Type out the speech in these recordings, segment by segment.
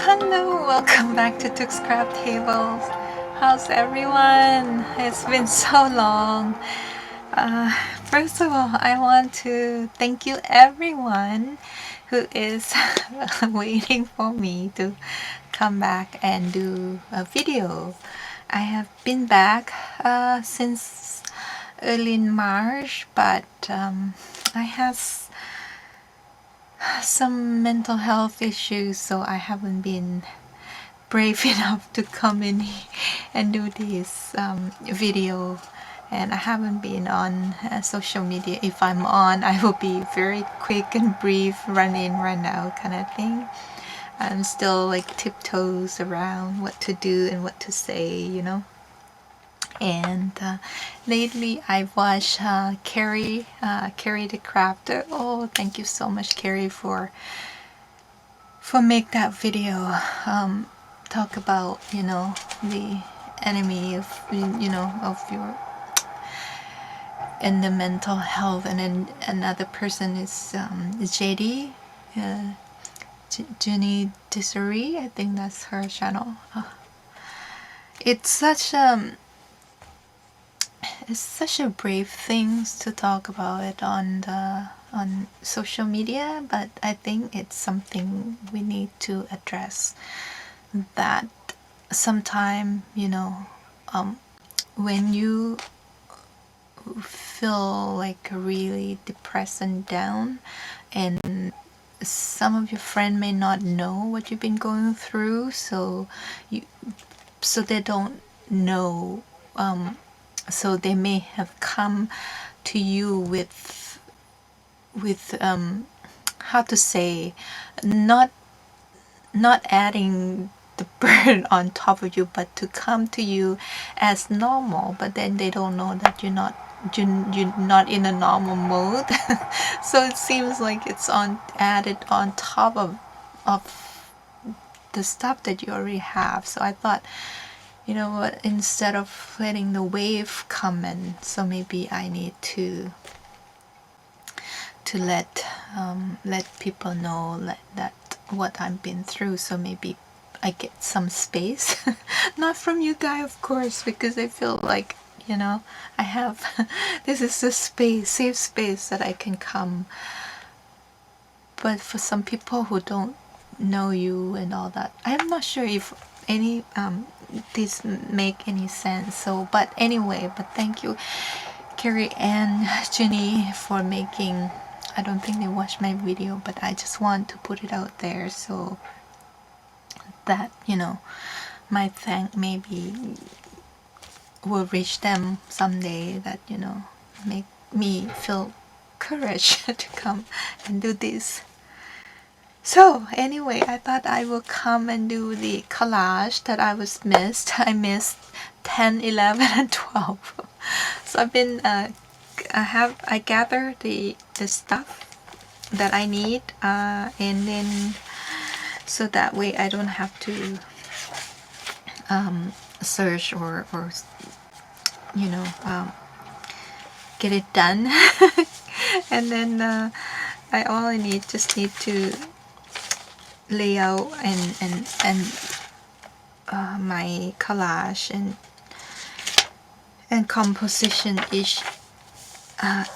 Hello, welcome back to Took's Craft Tables. How's everyone? It's been so long. Uh, First of all, I want to thank you everyone who is waiting for me to come back and do a video. I have been back since early in March, but I have some mental health issues, so I haven't been brave enough to come in and do this video, and I haven't been on social media. If I'm on, I will be very quick and brief, run in run out kind of thing. I'm still like tiptoes around what to do and what to say, and lately I've watched Carrie the Crafter. Oh, thank you so much, Carrie, for make that video. Talk about the enemy of of your and the mental health, and then another person is JD, Jenny Desiree. I think that's her channel. It's such a brave thing to talk about it on social media, but I think it's something we need to address. That sometime when you feel like really depressed and down, and some of your friends may not know what you've been going through, so they don't know, so they may have come to you with how to say, not adding the burden on top of you, but to come to you as normal, but then they don't know that you're not in a normal mode. So it seems like it's added on top of the stuff that you already have. So I thought, you know what, instead of letting the wave come in, so maybe I need to let people know that what I've been through, so maybe I get some space. Not from you guys, of course, because I feel like I have this is a safe space that I can come. But for some people who don't know you and all that, I'm not sure if any this make any sense. So, but anyway, but thank you, Carrie and Jenny, for making. I don't think they watched my video, but I just want to put it out there so that my thank maybe will reach them someday, that make me feel courage to come and do this. So anyway, I thought I will come and do the collage that I missed 10, 11, and 12. So I've been I gathered the stuff that I need, and then so that way I don't have to search or get it done. And then I just need to lay out and my collage and composition each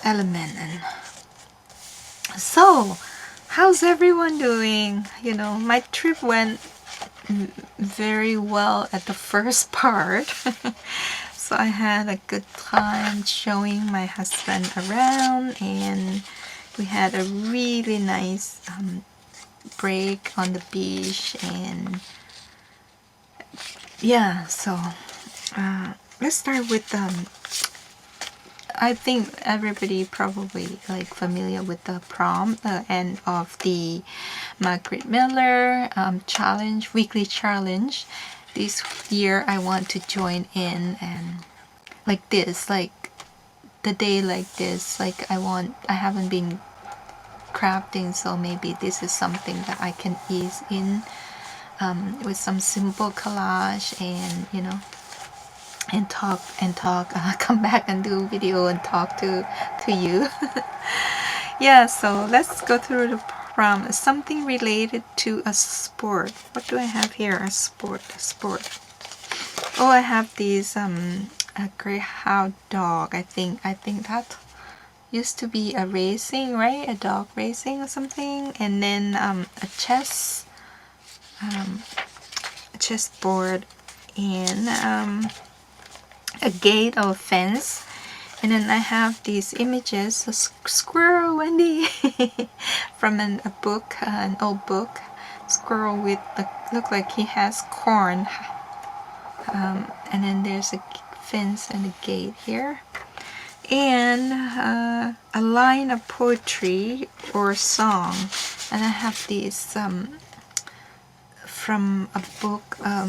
element. And so how's everyone doing? My trip went very well at the first part. So I had a good time showing my husband around, and we had a really nice break on the beach. And yeah, so let's start with I think everybody probably like familiar with the prom, the end of the Margaret Miller weekly challenge. This year I want to join in, and like this, like the day like this, like I haven't been crafting, so maybe this is something that I can ease in with some simple collage, and and talk come back and do video and talk to you. Yeah, so let's go through the from something related to a sport. What do I have here? A sport. Oh, I have these a greyhound dog. I think that used to be a racing, right? A dog racing or something. And then a chessboard, and a gate or fence. And then I have these images, a squirrel, Wendy, from a book, an old book. Squirrel with look like he has corn. And then there's a fence and a gate here. And a line of poetry or song. And I have these from a book, a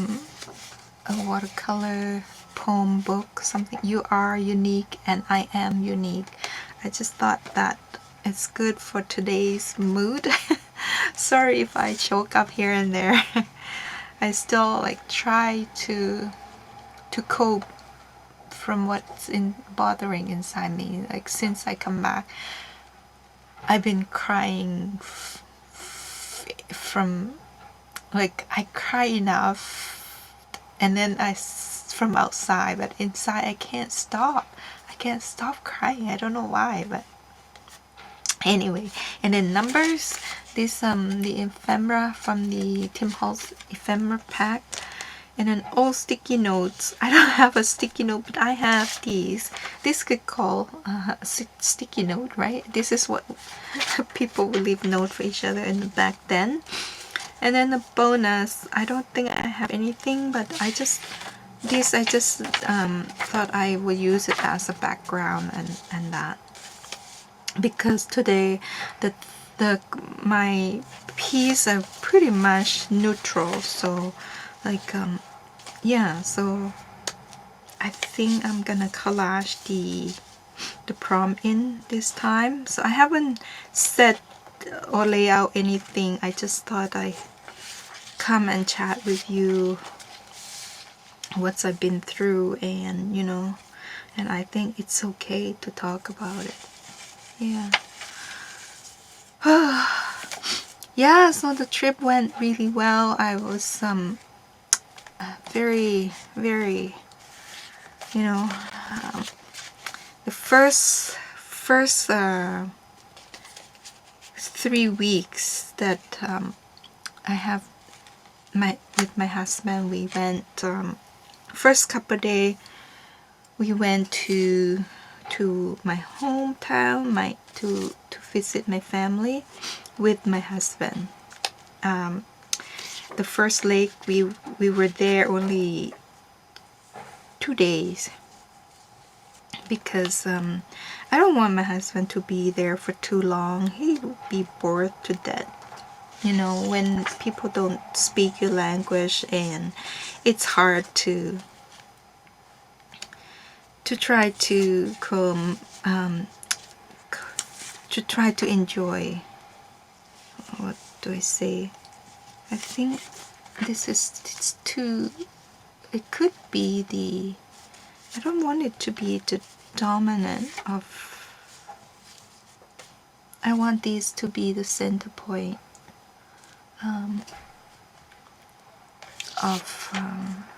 watercolor poem book, something. You are unique and I am unique. I just thought that it's good for today's mood. Sorry if I choke up here and there. I still like try to cope from what's bothering inside me. Like since I come back, I've been crying from, like, I cry enough and then from outside, but inside I can't stop crying. I don't know why, but anyway. And then numbers, this the ephemera from the Tim Holtz ephemera pack. And then all sticky notes. I don't have a sticky note, but I have these. This could call a sticky note, right? This is what people would leave note for each other in back then. And then the bonus, I don't think I have anything, but I just thought I would use it as a background and that, because today my piece are pretty much neutral, so like yeah, so I think I'm gonna collage the prompt in this time. So I haven't set or lay out anything. I just thought I come and chat with you what I've been through, and you know, and I think it's okay to talk about it. Yeah. Yeah, so the trip went really well. I was very, very, you know, the first 3 weeks that I have with my husband, we went first couple of days we went to my hometown, to visit my family with my husband. The first lake we were there only 2 days, because I don't want my husband to be there for too long. He would be bored to death. You know, when people don't speak your language, and it's hard to try to try to enjoy. What do I say? I think it's too. It could be the. I don't want it to be the dominant of. I want these to be the center point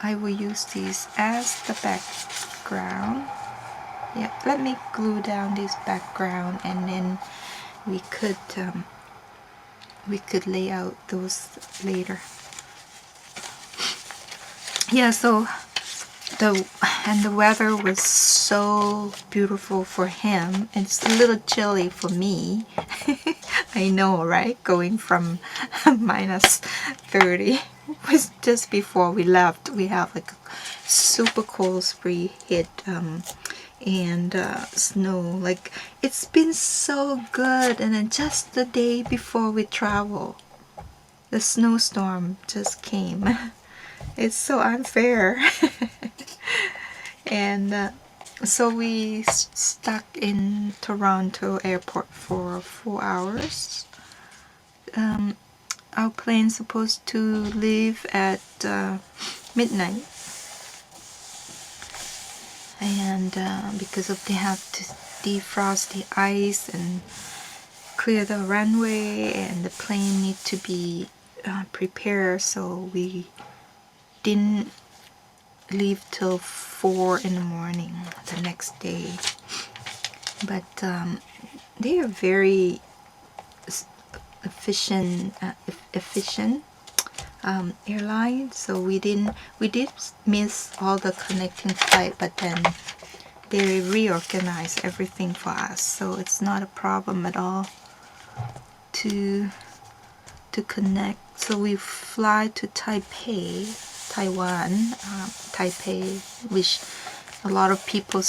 I will use these as the background. Yeah, let me glue down this background, and then we could lay out those later. Yeah, so the weather was so beautiful for him. It's a little chilly for me. I know, right? Going from minus 30 was just before we left. We have like a super cold spree hit, and snow. Like, it's been so good. And then just the day before we travel, the snowstorm just came. It's so unfair. And so we stuck in Toronto airport for 4 hours. Our plane's supposed to leave at midnight, and because they have to defrost the ice and clear the runway and the plane need to be prepared, so we didn't leave till 4 in the morning the next day. But they are very efficient airline, so we did miss all the connecting flight, but then they reorganized everything for us, so it's not a problem at all to connect. So we fly to Taipei, Taiwan, Taipei, which a lot of people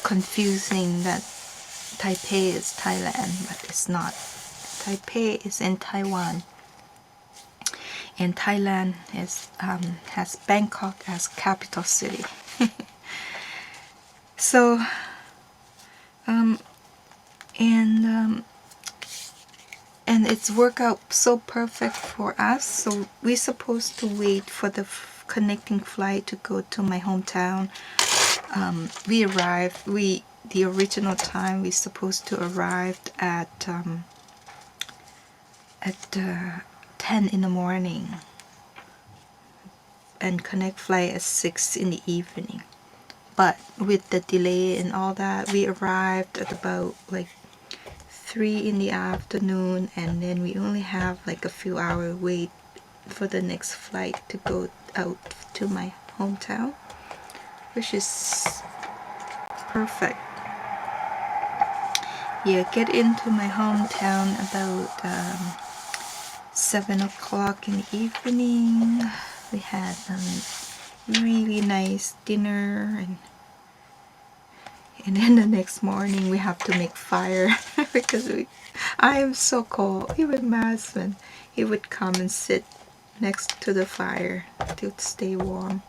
confusing that Taipei is Thailand, but it's not. Taipei is in Taiwan, and Thailand is has Bangkok as capital city. So and it's worked out so perfect for us. So we're supposed to wait for the connecting flight to go to my hometown. We arrived. The original time we supposed to arrive at 10 in the morning, and connect flight at 6 in the evening. But with the delay and all that, we arrived at about like 3 in the afternoon, and then we only have like a few hour wait for the next flight to go out to my hometown, which is perfect. Yeah, get into my hometown about 7 o'clock in the evening. We had really nice dinner, and then the next morning we have to make fire because I am so cold. Even my husband, he would come and sit next to the fire to stay warm.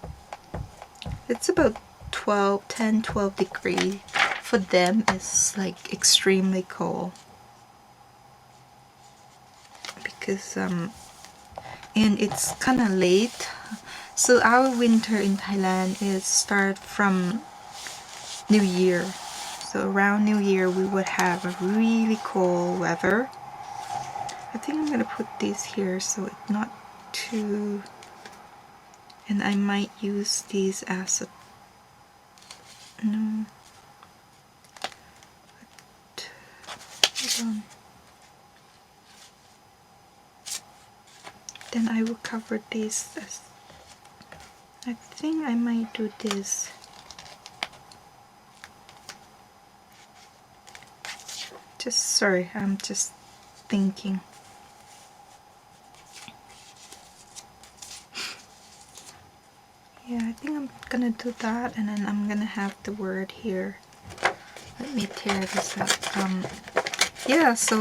It's about 10-12 degrees. For them, it's like extremely cold because and it's kind of late. So our winter in Thailand is start from New Year. So around New Year we would have a really cold weather. I think I'm gonna put these here so it's not too, and I might use these as a no. Hold on. Then I will cover this as, I think I might do this. Sorry, I'm just thinking. Yeah, I think I'm gonna do that, and then I'm gonna have the word here. Let me tear this up. Yeah, so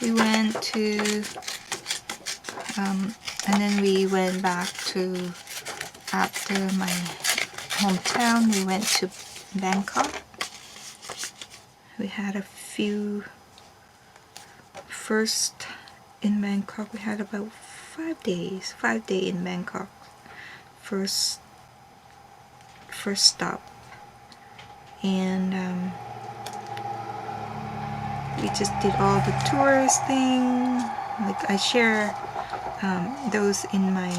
we went to and then we went back to, after my hometown, we went to Bangkok. We had a few, first in Bangkok we had about 5 days in Bangkok. First stop, and we just did all the tourist thing. Like I share those in my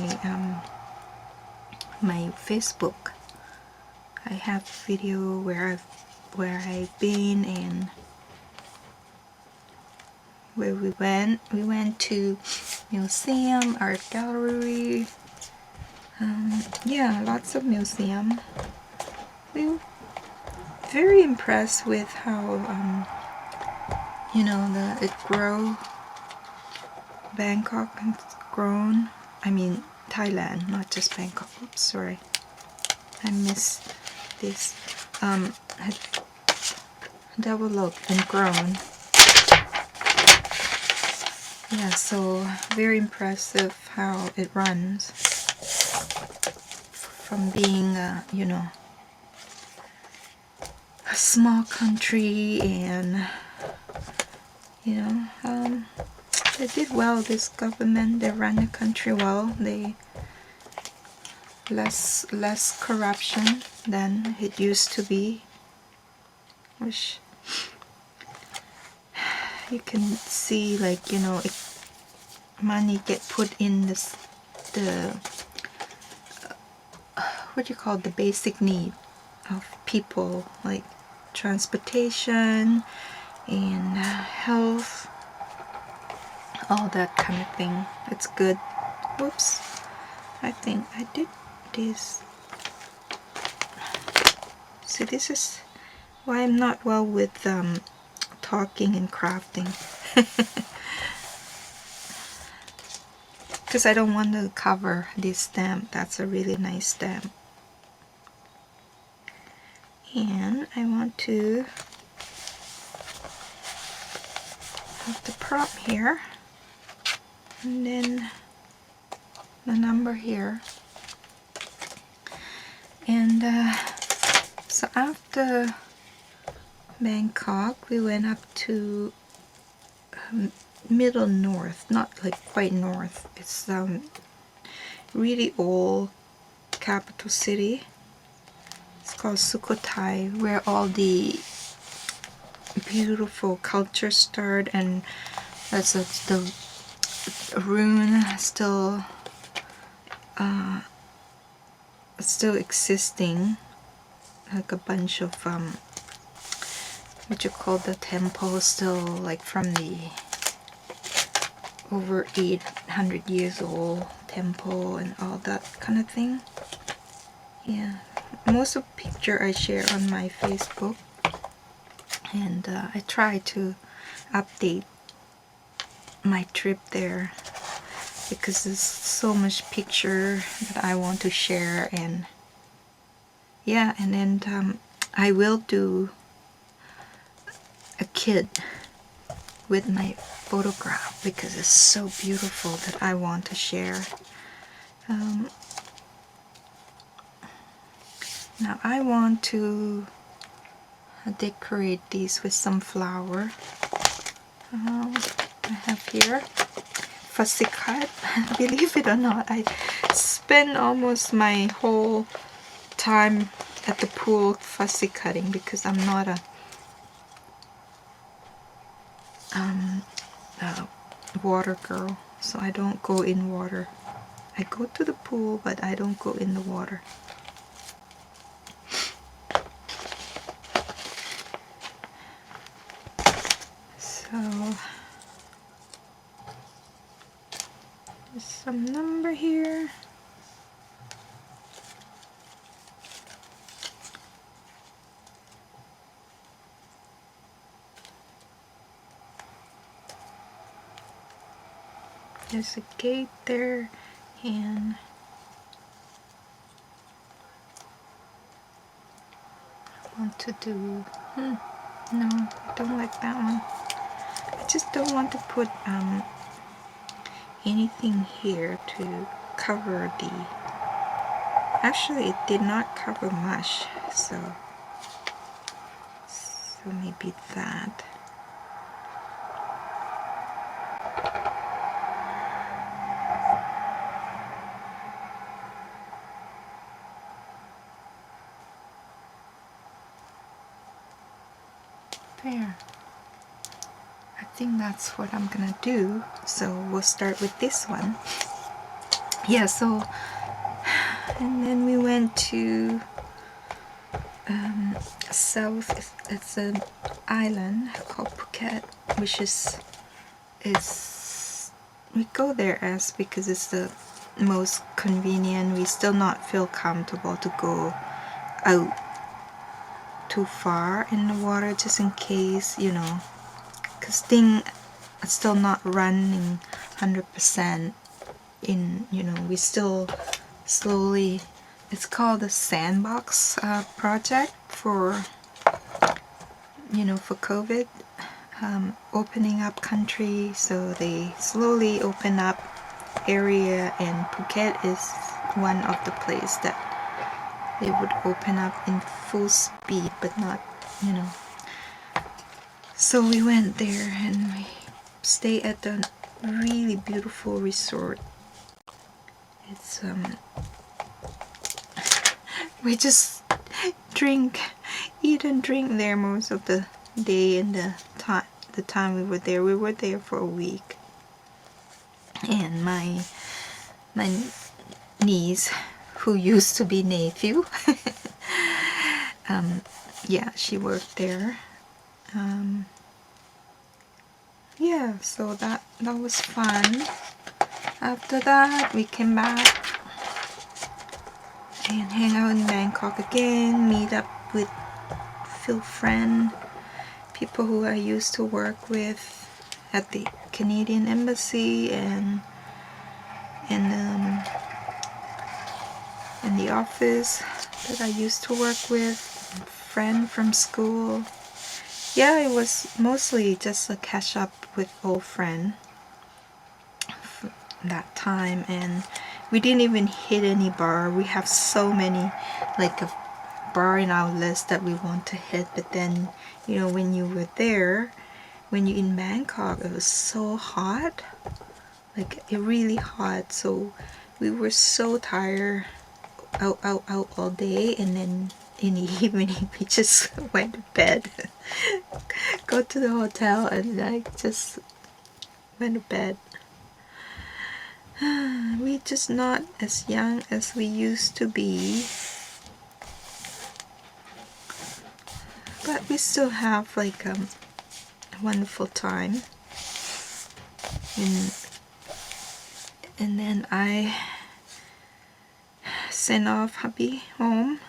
my Facebook. I have video where I've been and where we went. We went to museum, art gallery. Yeah, lots of museum. We were very impressed with how it grow. Bangkok has grown. I mean Thailand, not just Bangkok. Oops, sorry, I missed this. Had developed and grown. Yeah, so very impressive how it runs from being a small country, and they did well. This government, they run the country well. They less corruption than it used to be. Wish you can see, like, you know, money get put in this, the what do you call it, the basic need of people, like transportation and health, all that kind of thing. It's good. Whoops, I think I did this. See, this is why I'm not well with talking and crafting. Because I don't want to cover this stamp. That's a really nice stamp. And I want to have the prop here, and then the number here. And so after Bangkok, we went up to middle north, not like quite north. It's really old capital city. It's called Sukhothai, where all the beautiful culture started, and that's the ruin still existing, like a bunch of what you call the temple, still like from the over 800 years old temple and all that kind of thing. Yeah, most of the picture I share on my Facebook, and I try to update my trip there because there's so much picture that I want to share. And yeah, and then I will do a kit with my photograph because it's so beautiful that I want to share. Now I want to decorate these with some flower. I have here fussy cut. Believe it or not, I spend almost my whole time at the pool fussy cutting because I'm not a water girl, so I don't go in water. I go to the pool, but I don't go in the water. So there's some number here. There's a gate there, and I want to do, no, I don't like that one. I just don't want to put anything here to cover the, actually it did not cover much, so maybe that. There. I think that's what I'm gonna do. So we'll start with this one. Yeah, so, and then we went to south, it's an island called Phuket, which is we go there as because it's the most convenient. We still not feel comfortable to go out too far in the water, just in case, you know, because things are still not running 100% in, you know, we still slowly, it's called the sandbox project for, you know, for COVID, opening up country, so they slowly open up area, and Phuket is one of the places that they would open up in full speed, but not, you know. So we went there and we stayed at a really beautiful resort. It's we just drink eat and drink there most of the day and the time we were there. We were there for a week. And my niece, who used to be nephew, yeah, she worked there. Yeah, so that was fun. After that, we came back and hang out in Bangkok again, meet up with few friends, people who I used to work with at the Canadian Embassy and in the office that I used to work with, friend from school. Yeah, it was mostly just a catch up with old friend that time, and we didn't even hit any bar. We have so many, like a bar in our list that we want to hit, but then, you know, when you were there, when you're in Bangkok, it was so hot, like it really hot, so we were so tired, out all day, and then in the evening we just went to bed. Go to the hotel and like just went to bed. We're just not as young as we used to be, but we still have like a wonderful time. And then I sent off hubby home.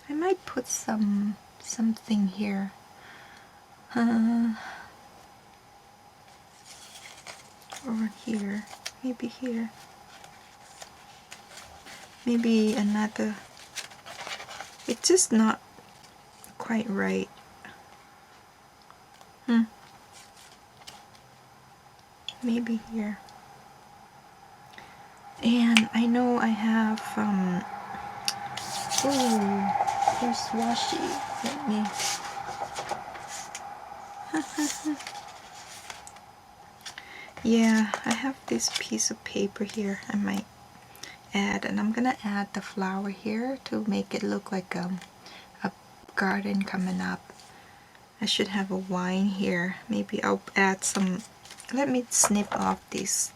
I might put something here. Or here. Maybe here. Maybe another. It's just not quite right. Maybe here. And I know I have oh, there's washi. Let me yeah, I have this piece of paper here I might add, and I'm gonna add the flower here to make it look like a garden coming up. I should have a wine here. Maybe I'll add some. Let me snip off these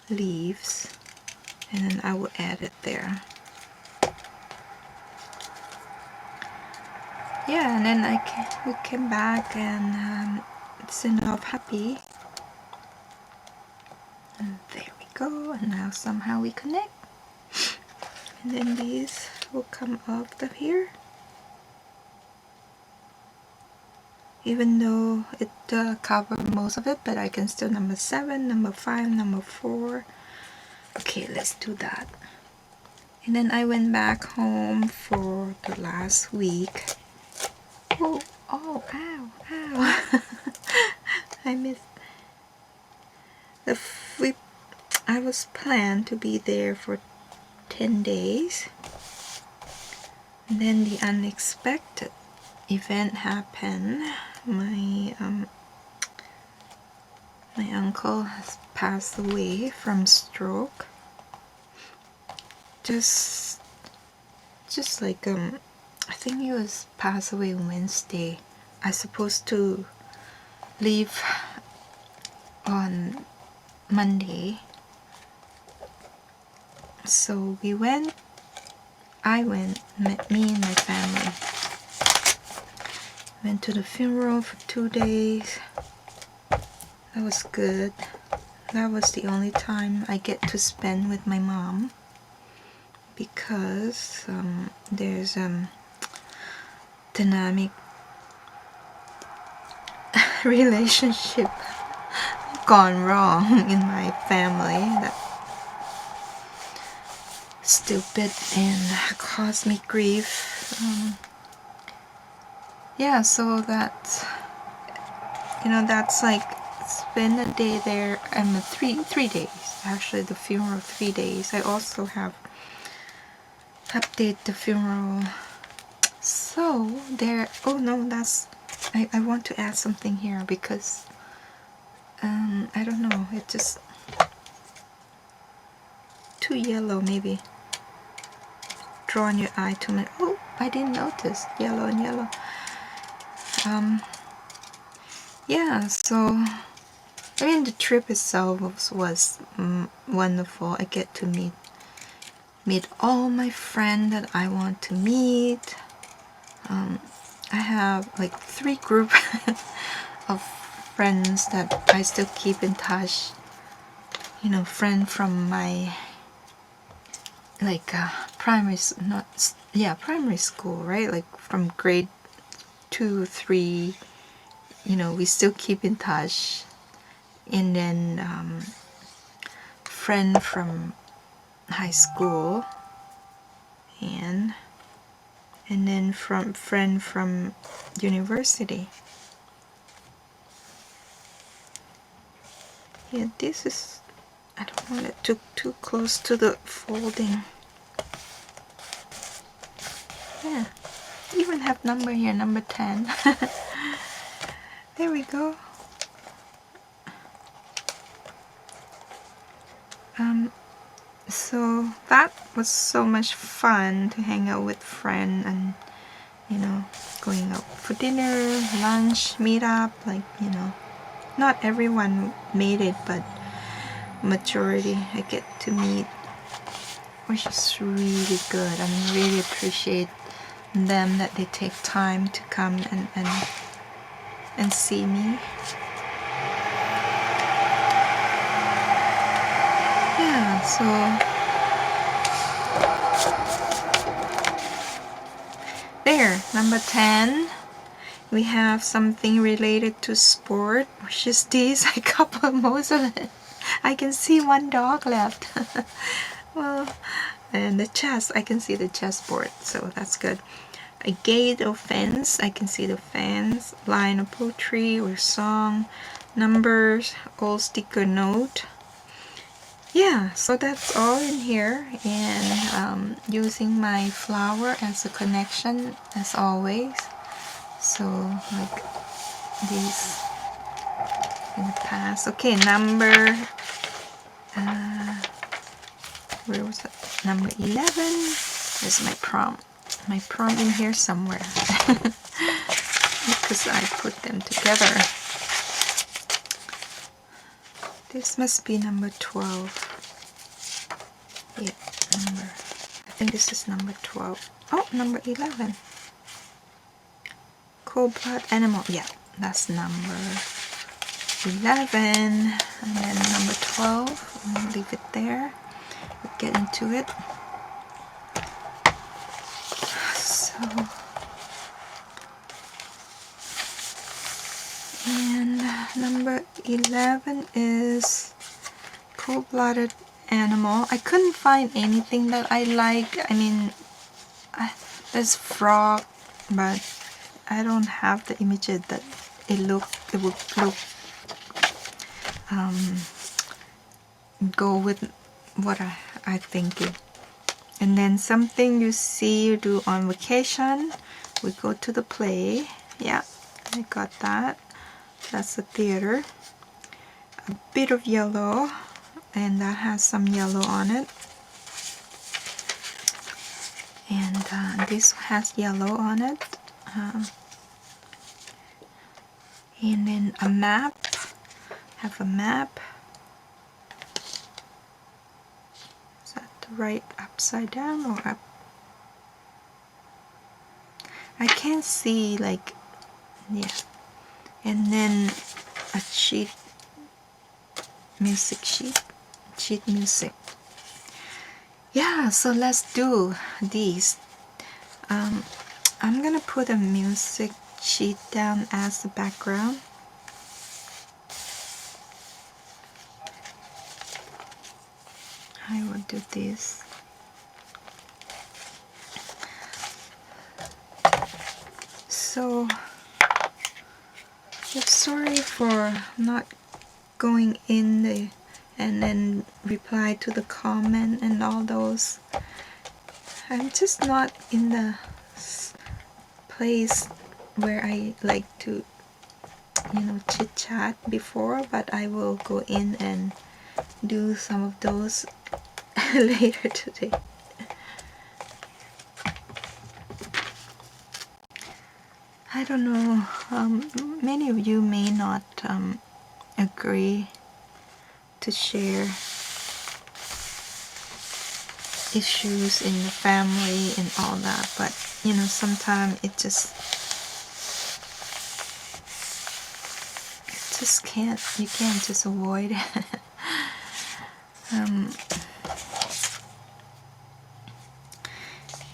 leaves and then I will add it there. Yeah, and then we came back and sent off happy. And there we go, and now somehow we connect. And then these will come off of here. Even though it covered most of it, but I can still number 7, number 5, number 4. Okay, let's do that. And then I went back home for the last week. Oh, ow. I missed I was planned to be there for 10 days. And then the unexpected event happened. My uncle has passed away from stroke. Just like I think he was passed away Wednesday. I supposed to leave on Monday. So we went. I went. Me and my family went to the funeral for 2 days. That was good. That was the only time I get to spend with my mom, because there's dynamic relationship gone wrong in my family that stupid and caused me grief. Yeah, so that's, you know, that's like spend a day there, and 3 days. Actually, the funeral 3 days. I also have update the funeral. So there. Oh no, that's. I want to add something here because I don't know. It just too yellow maybe. draw on your eye too much. Oh, I didn't notice. Yellow and yellow. Yeah, so I mean the trip itself was wonderful. I get to meet all my friends that I want to meet. I have like 3 groups of friends that I still keep in touch. You know, friend from my like primary school, right? Like from grade 2, 3. You know, we still keep in touch. And then friend from high school, and then friend from university. Yeah, this is, I don't want it too close to the folding. Yeah, even have number here, number 10. There we go. So that was so much fun to hang out with friends, and you know, going out for dinner, lunch, meet up, like, you know, not everyone made it, but majority I get to meet, which is really good. I mean, really appreciate them that they take time to come and see me. Yeah, so there, number 10. We have something related to sport, which is this. I cover most of it. I can see 1 dog left. Well, and the chess, I can see the chessboard, so that's good. A gate or fence, I can see the fence. Line of poetry or song. Numbers, old sticker note. Yeah, so that's all in here, and using my flower as a connection as always. So like these in the past. Okay, number where was that? Number 11. There's my prom. My prom in here somewhere. Because I put them together. This must be number 12. Yeah, I think this is number 12. Oh, number 11. Cold-blood animal. Yeah, that's number 11. And then number 12. I'm gonna leave it there. We'll get into it. So, and number 11 is cold-blooded animal. I couldn't find anything that I like. I mean, there's frog, but I don't have the images that it would look go with what I think it. And then something you see you do on vacation. We go to the play. Yeah, I got that. That's the theater. A bit of yellow, and that has some yellow on it. And this has yellow on it. And then a map. Have a map. Is that the right upside down or up? I can't see, like, yeah. And then a sheet music. Yeah, so let's do these. I'm gonna put a music sheet down as the background. I will do this. So, I'm sorry for not going in the and then reply to the comment and all those. I'm just not in the place where I like to, you know, chit chat before, but I will go in and do some of those later today. I don't know, many of you may not agree to share issues in the family and all that, but you know, sometimes it just can't, you can't just avoid it.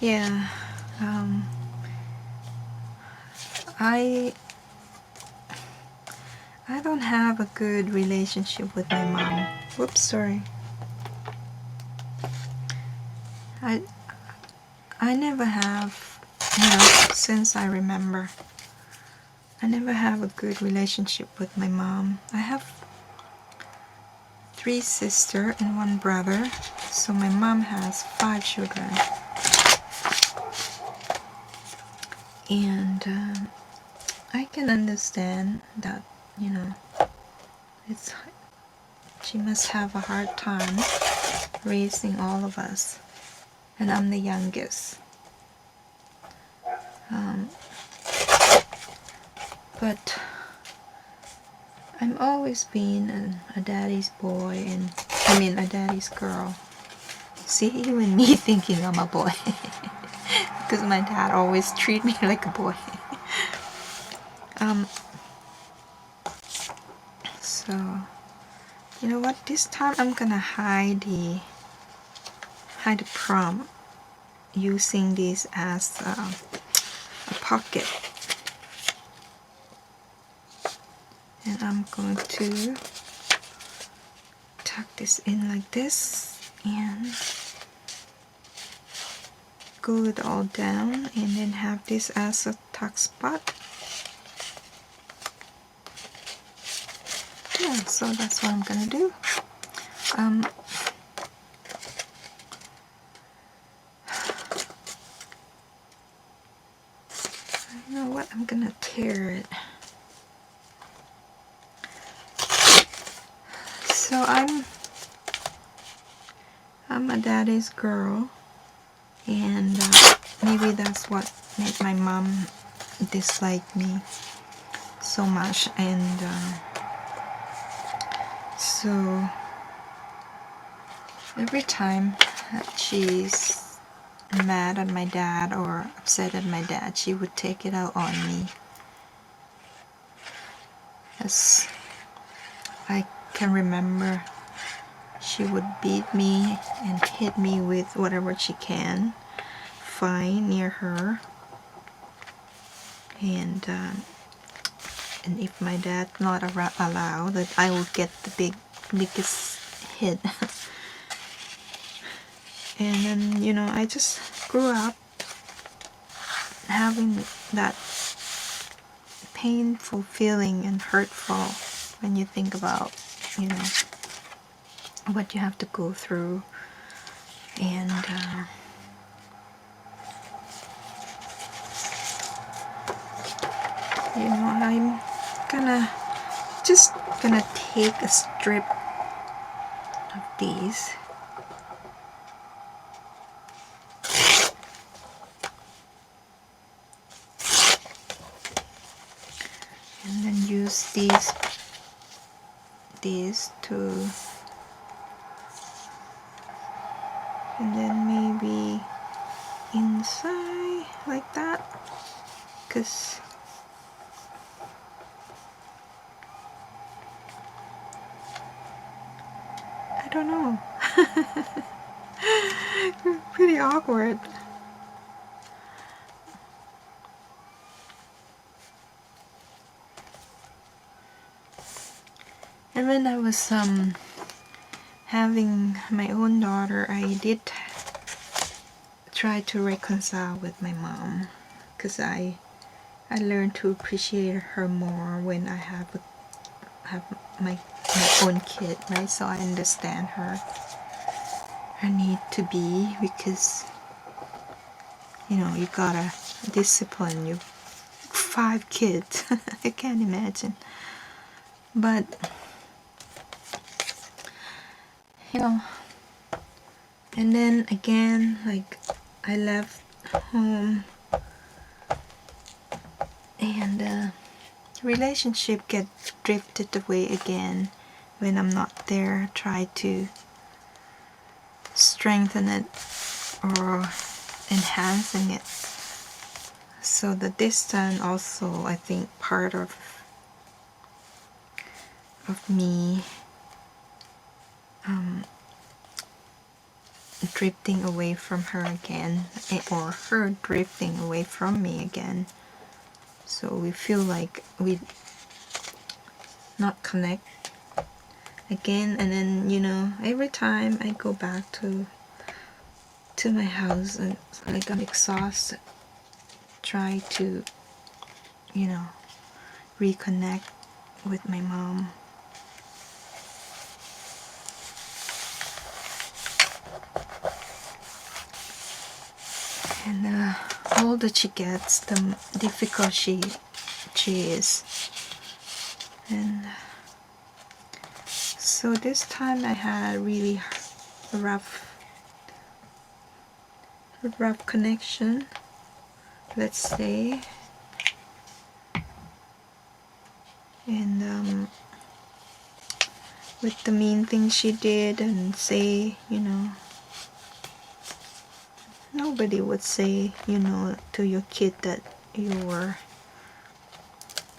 Yeah, I don't have a good relationship with my mom. Whoops, sorry. I never have, you know, since I remember. I never have a good relationship with my mom. I have 3 sisters and 1 brother, so my mom has 5 children. And I can understand that, you know, she must have a hard time raising all of us, and I'm the youngest. But I'm always been a daddy's boy, and I mean a daddy's girl. See, even me thinking I'm a boy, because my dad always treat me like a boy. So, you know what? This time I'm gonna hide the prompt using this as a pocket, and I'm going to tuck this in like this and glue it all down, and then have this as a tuck spot. Yeah, so that's what I'm gonna do. You know what? I'm gonna tear it. So I'm a daddy's girl, and maybe that's what made my mom dislike me so much. And so every time that she's mad at my dad or upset at my dad, she would take it out on me. As I can remember, she would beat me and hit me with whatever she can find near her. And if my dad's not allowed, that I will get the biggest hit. And then, you know, I just grew up having that painful feeling and hurtful when you think about, you know, what you have to go through. And you know, I'm just gonna take a strip of these and then use these to, and then maybe inside like that, because I don't know. Pretty awkward. And when I was having my own daughter, I did try to reconcile with my mom, because I learned to appreciate her more when I have my own kid, right? So I understand her need to be, because you know, you gotta discipline you 5 kids. I can't imagine. But you know, and then again, like, I left home And relationship get drifted away again when I'm not there. Try to strengthen it or enhancing it. So the distance also, I think, part of me drifting away from her again, or her drifting away from me again. So we feel like we not connect again. And then, you know, every time I go back to my house, and like I'm exhausted, try to, you know, reconnect with my mom. And older she gets, the difficult she is. And so this time I had really rough connection, let's say. And with the mean things she did and say, you know, nobody would say, you know, to your kid that you were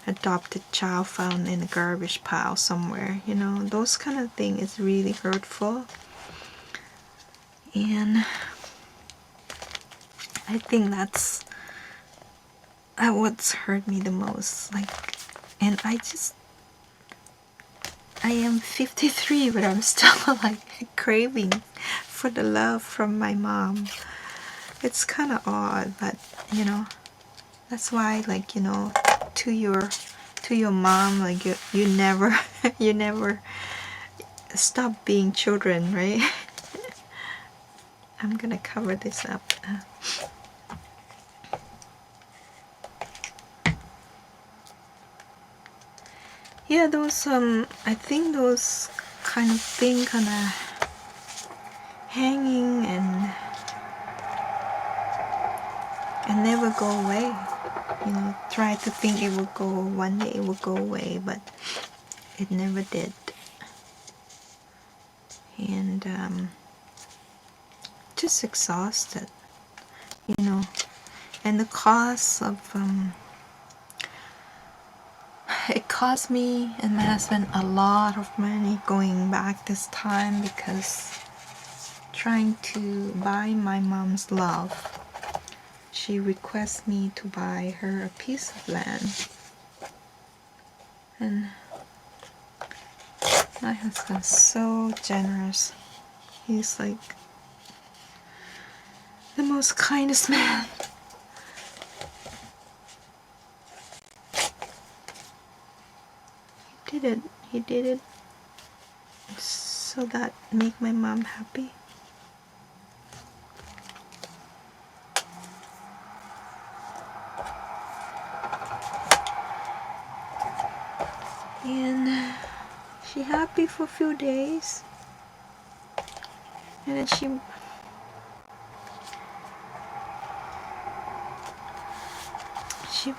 adopted child found in a garbage pile somewhere. You know, those kind of thing is really hurtful. And I think that's what's hurt me the most. Like, and I am 53, but I'm still like craving for the love from my mom. It's kind of odd, but you know, that's why, like, you know, to your mom, like you never you never stop being children, right? I'm gonna cover this up. Yeah, those I think those kind of thing kind of hanging and never go away. You know, try to think it will go, one day it will go away, but it never did. And just exhausted, you know. And the cost of it cost me and my husband a lot of money going back this time, because trying to buy my mom's love, she requests me to buy her a piece of land. And my husband's so generous. He's like the most kindest man. He did it so that make my mom happy. And she happy for a few days, and then she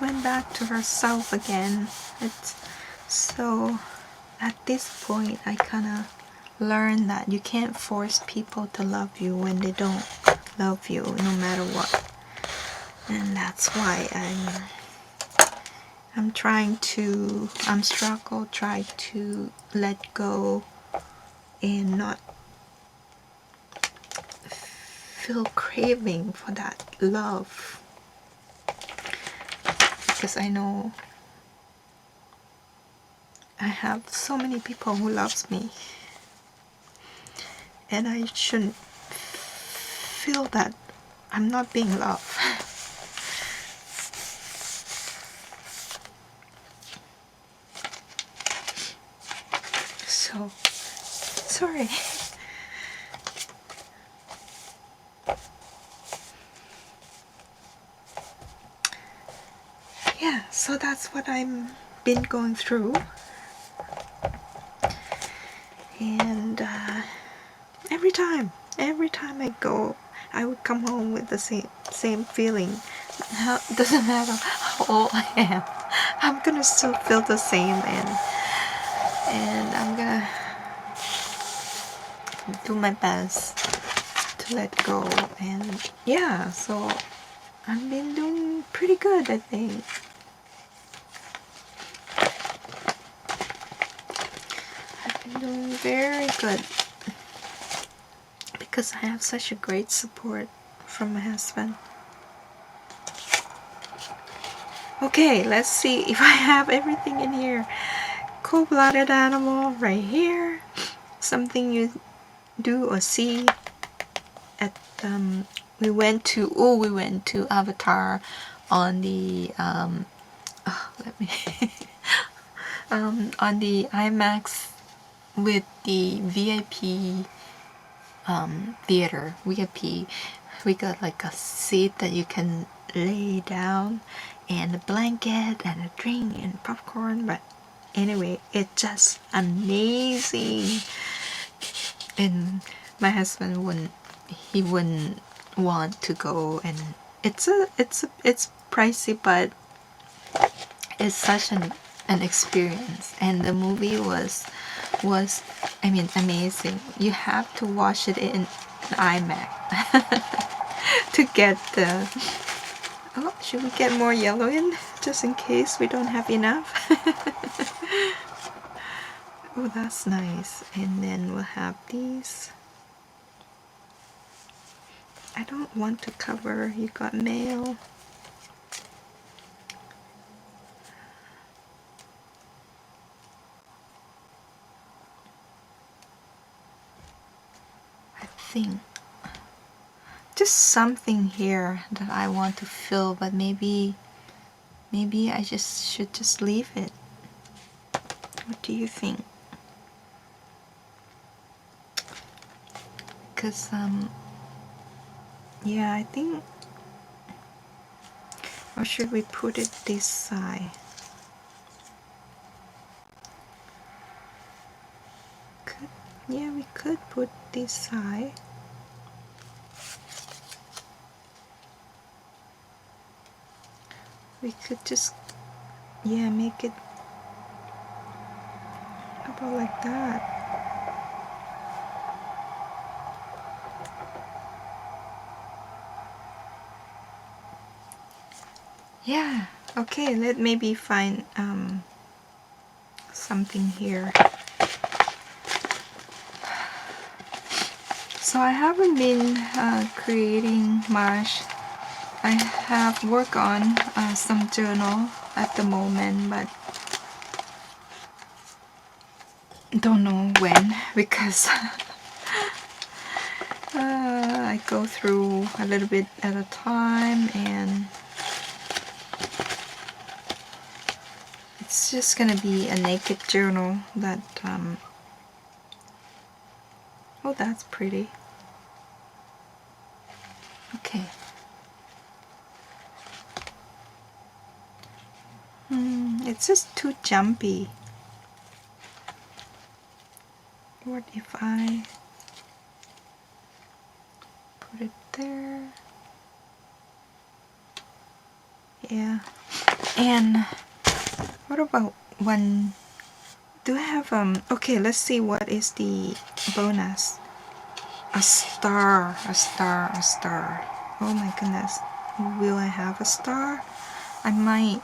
went back to herself again. So at this point I kind of learned that you can't force people to love you when they don't love you, no matter what. And that's why I'm try to let go and not feel craving for that love, because I know I have so many people who loves me, and I shouldn't feel that I'm not being loved. So sorry. Yeah, so that's what I'm been going through. And every time I go, I would come home with the same feeling. Doesn't matter how old I am. I'm gonna still feel the same, and I'm gonna do my best to let go. And yeah, so I've been doing pretty good, I think. I've been doing very good because I have such a great support from my husband. Okay, let's see if I have everything in here. Cold-blooded animal right here. Something you do or see at we went to Avatar on the let me on the IMAX with the VIP theater. VIP, we got like a seat that you can lay down, and a blanket and a drink and popcorn. But anyway, it's just amazing. And my husband wouldn't want to go, and it's pricey, but it's such an experience. And the movie was I mean, amazing. You have to watch it in IMAX to get the... Oh, should we get more yellow in just in case we don't have enough? Oh, that's nice. And then we'll have these. I don't want to cover. You got mail. I think just something here that I want to fill, but maybe I should just leave it. What do you think? Because yeah, I think, or should we put it this side? Yeah, we could put this side. We could just, yeah, make it about like that. Yeah, okay, let maybe find something here. So I haven't been creating much. I have worked on some journal at the moment, but don't know when, because I go through a little bit at a time, and it's just gonna be a naked journal that oh, that's pretty. Okay. It's just too jumpy. What if I put it there? Yeah. And what about one? Do I have okay, let's see what is the bonus. A star, a star, a star. Oh my goodness. Will I have a star? I might.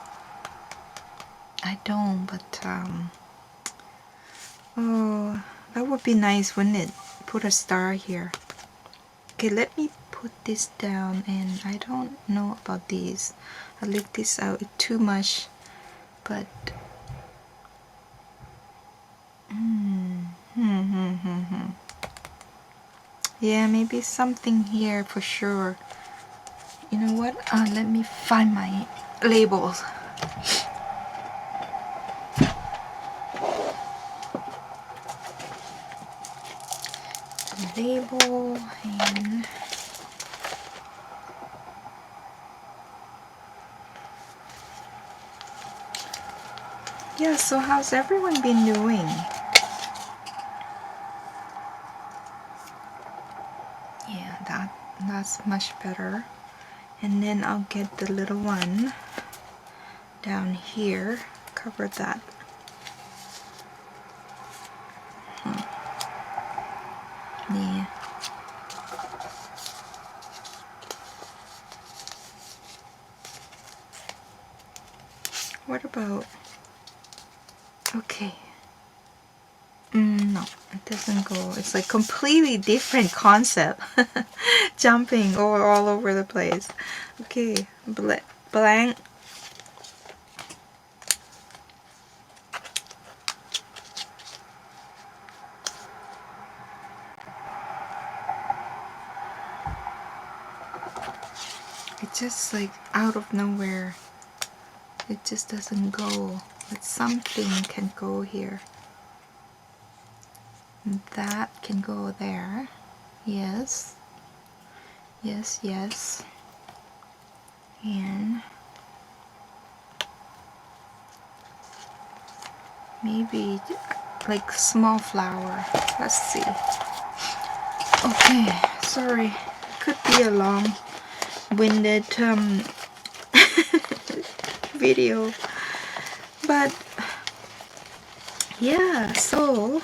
I don't, but oh, that would be nice, wouldn't it? Put a star here. Okay, let me put this down, and I don't know about these. I leave this out too much, but yeah, maybe something here for sure. You know what? Let me find my labels. Label and yeah, so how's everyone been doing? Yeah, that's much better. And then I'll get the little one down here, cover that. Yeah. What about, okay. No, it doesn't go. It's like completely different concept. Jumping all over the place. Okay, blank. It's just like out of nowhere. It just doesn't go. But something can go here. That can go there. Yes. Yes, yes. And maybe like small flower. Let's see. Okay, sorry. Could be a long-winded video. But yeah, so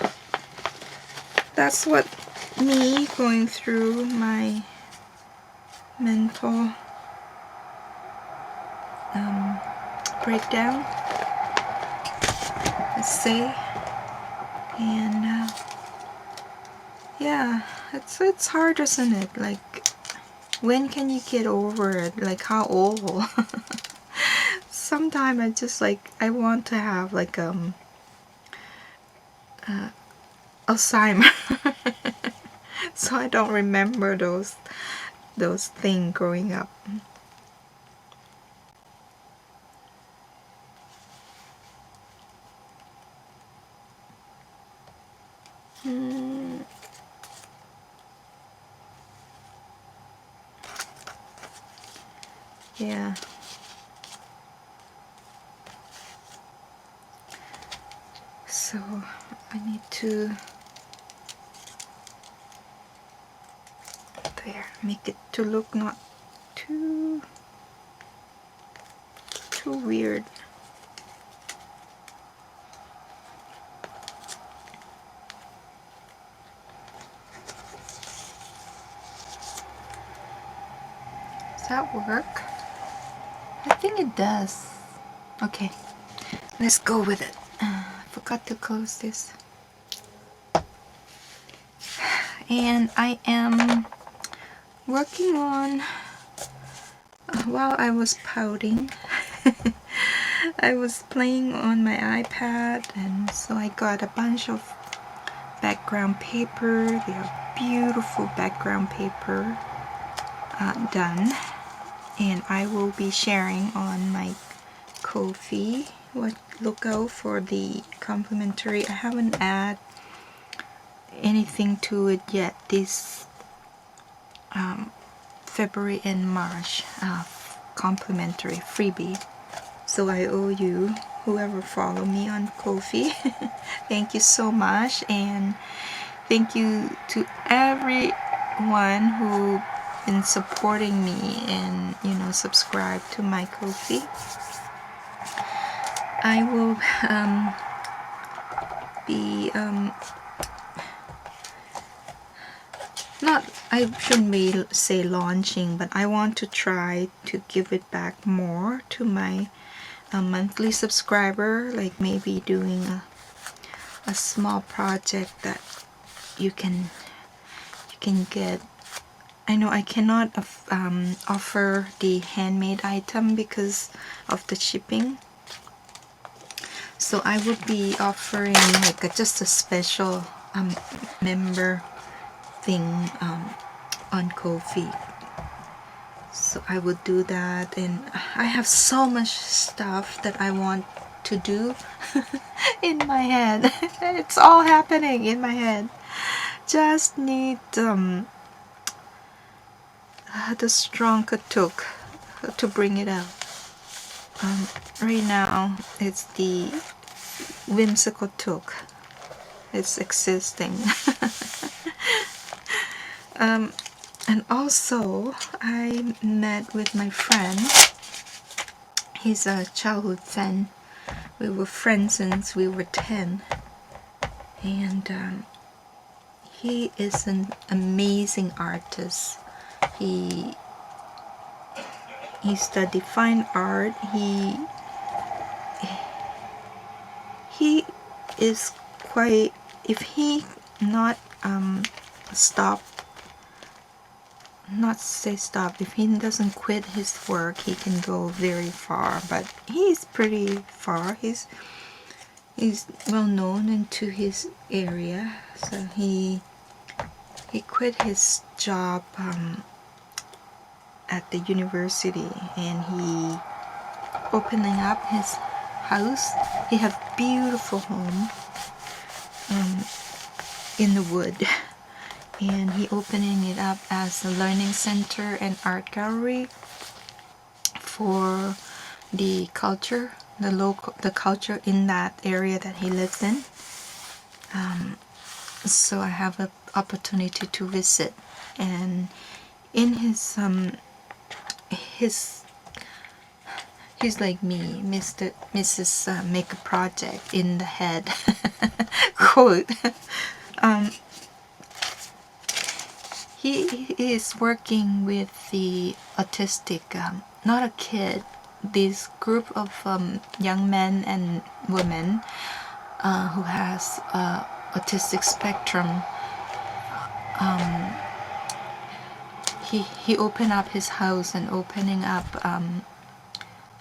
that's what me going through my mental breakdown, let's say. And yeah, it's hard, isn't it? Like, when can you get over it? Like, how old? Sometimes I just like, I want to have like Alzheimer. So I don't remember those things growing up. Yeah. So I need to make it to look not too weird. Does that work? I think it does. Okay, let's go with it. I forgot to close this. And I am working on, while I was pouting, I was playing on my iPad, and so I got a bunch of background paper. They are beautiful background paper done, and I will be sharing on my Ko-fi. Look out for the complimentary. I haven't added anything to it yet this February and March, complimentary freebie. So I owe you, whoever follow me on Ko-fi. Thank you so much, and thank you to everyone who been supporting me and, you know, subscribe to my Ko-fi. I will be not, I shouldn't be say launching, but I want to try to give it back more to my monthly subscriber, like maybe doing a small project that you can get. I know I cannot offer the handmade item because of the shipping, so I would be offering like just a special member thing on Ko-fi. So I would do that, and I have so much stuff that I want to do in my head. It's all happening in my head. Just need the strong katuk to bring it out. Right now it's the whimsical tuk. It's existing. And also I met with my friend, He's a childhood friend. We were friends since we were 10, and he is an amazing artist. He studied fine art. He is quite, if he not stop, not say stop, if he doesn't quit his work, he can go very far. But he's pretty far. He's well known into his area, so he quit his job at the university, and he opening up his house. He have beautiful home in the wood, and he opening it up as a learning center and art gallery for the culture, the culture in that area that he lives in. So I have an opportunity to visit, and in his he's like me, Mrs. Make a project in the head quote. He is working with the autistic, not a kid, this group of young men and women who has autistic spectrum. He opened up his house and opening up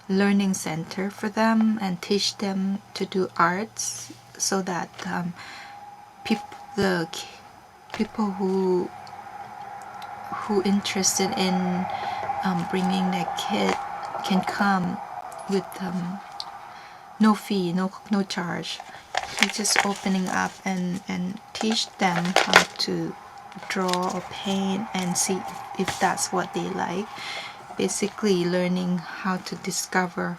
learning center for them and teach them to do arts, so that the people who interested in bringing their kid can come with no fee, no charge. He's just opening up and teach them how to draw or paint and see if that's what they like. Basically learning how to discover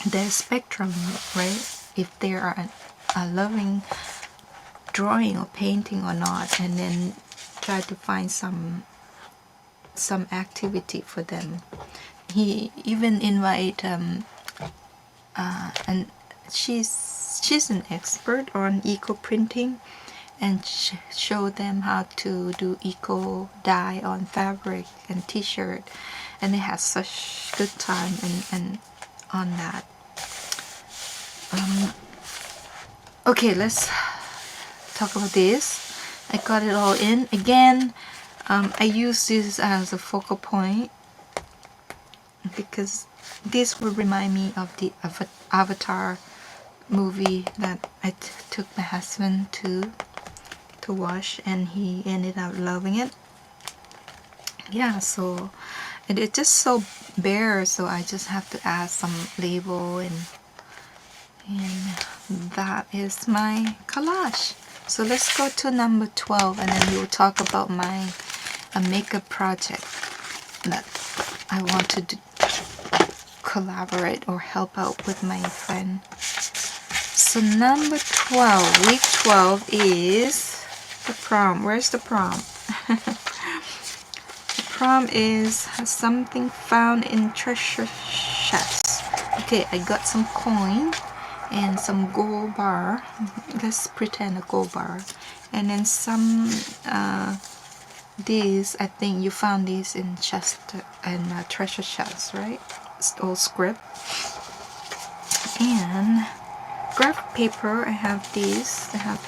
their spectrum, right? If they are loving drawing or painting or not, and then try to find some activity for them. He even invite and she's an expert on eco printing, and show them how to do eco dye on fabric and t-shirt, and they had such good time and on that. Okay, let's talk about this. I got it all in again. I use this as a focal point because this will remind me of the Avatar movie that I took my husband to watch, and he ended up loving it. Yeah, so it's just so bare, so I just have to add some label, and that is my collage. So let's go to number 12, and then we will talk about my makeup project that I want to collaborate or help out with my friend. So number 12, week 12 is the prom. Where's the prom? The prom is something found in treasure chests. Okay, I got some coin and some gold bar. Let's pretend a gold bar. And then some these, I think you found these in chest and treasure chests, right? It's all script. And graph paper, I have these. I have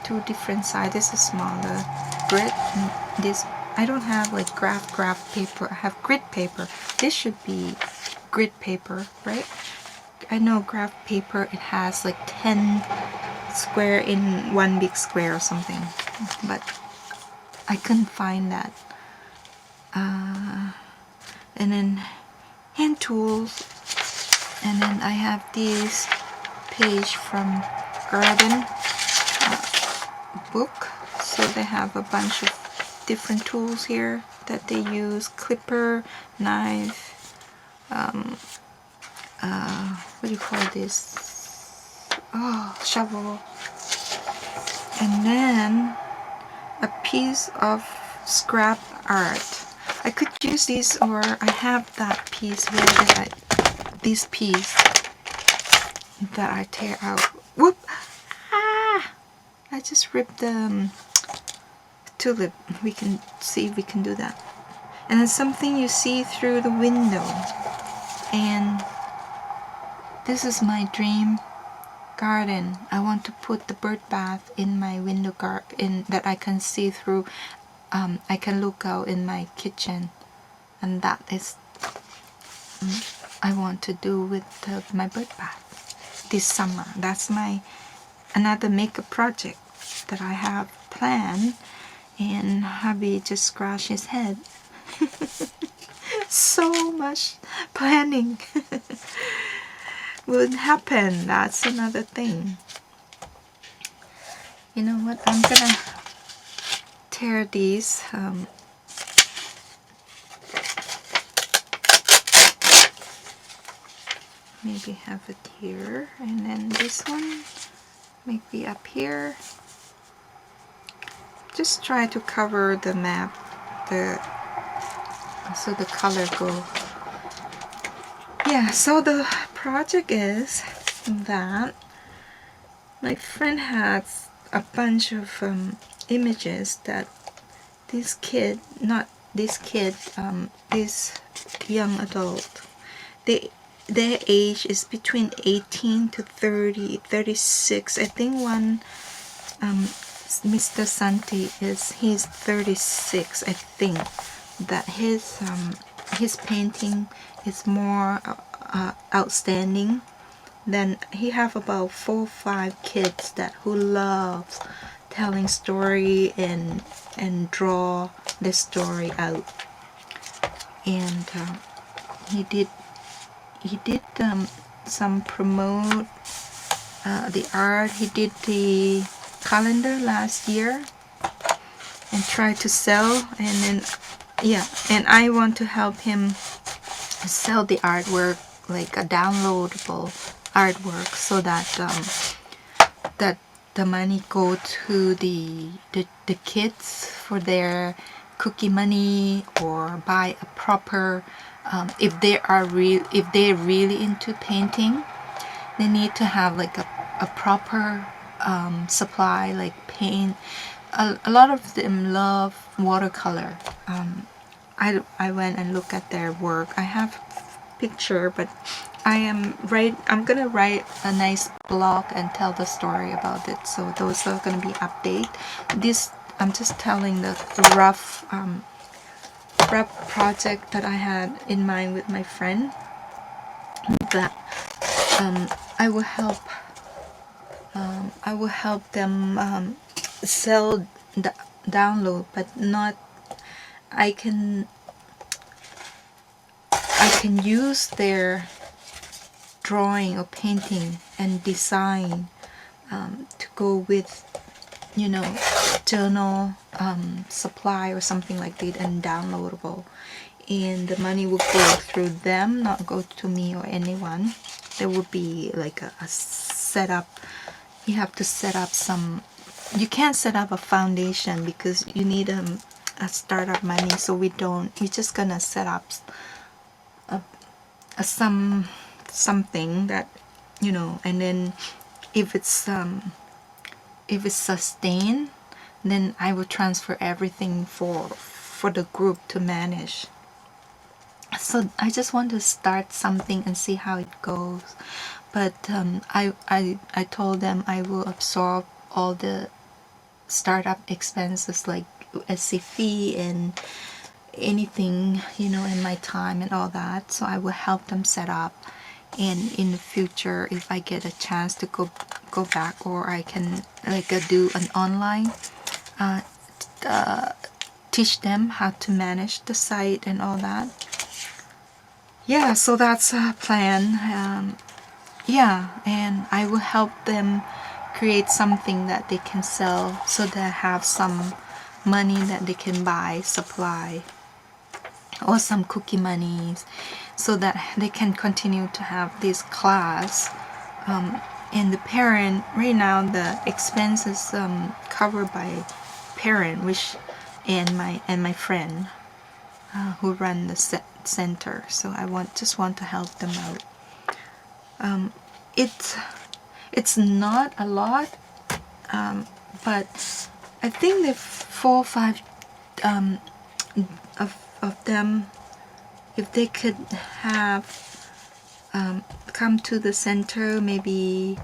two different sizes. This is smaller grit, and this I don't have like graph paper. I have grit paper. This should be grit paper, right? I know graph paper, it has like 10 square in one big square or something, but I couldn't find that. And then hand tools, and then I have this page from Garden book, so they have a bunch of different tools here that they use: clipper, knife, what do you call this? Oh, shovel. And then a piece of scrap art. I could use this, or I have that piece. Where did this piece that I tear out. Whoop! Ah! I just ripped the tulip. We can see if we can do that. And it's something you see through the window. And this is my dream garden. I want to put the bird bath in my window garden that I can see through. I can look out in my kitchen, and that is I want to do with my bird bath this summer. That's my another makeup project that I have planned, and hubby just scratched his head. So much planning would happen. That's another thing. You know what? I'm gonna tear these. Maybe have it here, and then this one maybe up here. Just try to cover the map, so the color go. Yeah, so the project is that my friend has a bunch of images that this kid, not this kid, this young adult, their age is between 18 to 30, 36. I think one, Mr. Santi he's 36. I think that his painting is more outstanding. Then he have about 4 or 5 kids that who loves telling story and draw the story out. And he did some promote the art. He did the calendar last year and tried to sell, and then yeah, and I want to help him sell the artwork, like a downloadable artwork, so that that the money go to the kids for their cookie money, or buy a proper if they're really into painting, they need to have like a proper supply, like paint. A lot of them love watercolor. I went and looked at their work. I have picture, but I'm gonna write a nice blog and tell the story about it, so those are gonna be update. This I'm just telling the rough project that I had in mind with my friend, that I will help them sell the download, but not I can use their drawing or painting and design to go with, you know, journal supply or something like that, and downloadable, and the money will go through them, not go to me or anyone. There will be like a setup. You have to set up some. You can't set up a foundation because you need a startup money, so we're just gonna set up something that, you know, and then if it's sustained, then I will transfer everything for the group to manage. So I just want to start something and see how it goes. But I told them I will absorb all the startup expenses, like SC fee and anything, you know, in my time and all that. So I will help them set up, and in the future, if I get a chance to go back, or I can like do an online teach them how to manage the site and all that. Yeah, so that's a plan. Yeah, and I will help them create something that they can sell, so they have some money that they can buy supply, or some cookie monies, so that they can continue to have this class. And the parent, right now the expenses covered by parent, which and my friend who run the center. So I just want to help them out. It's not a lot, but I think the 4 or 5 of them, if they could have come to the center maybe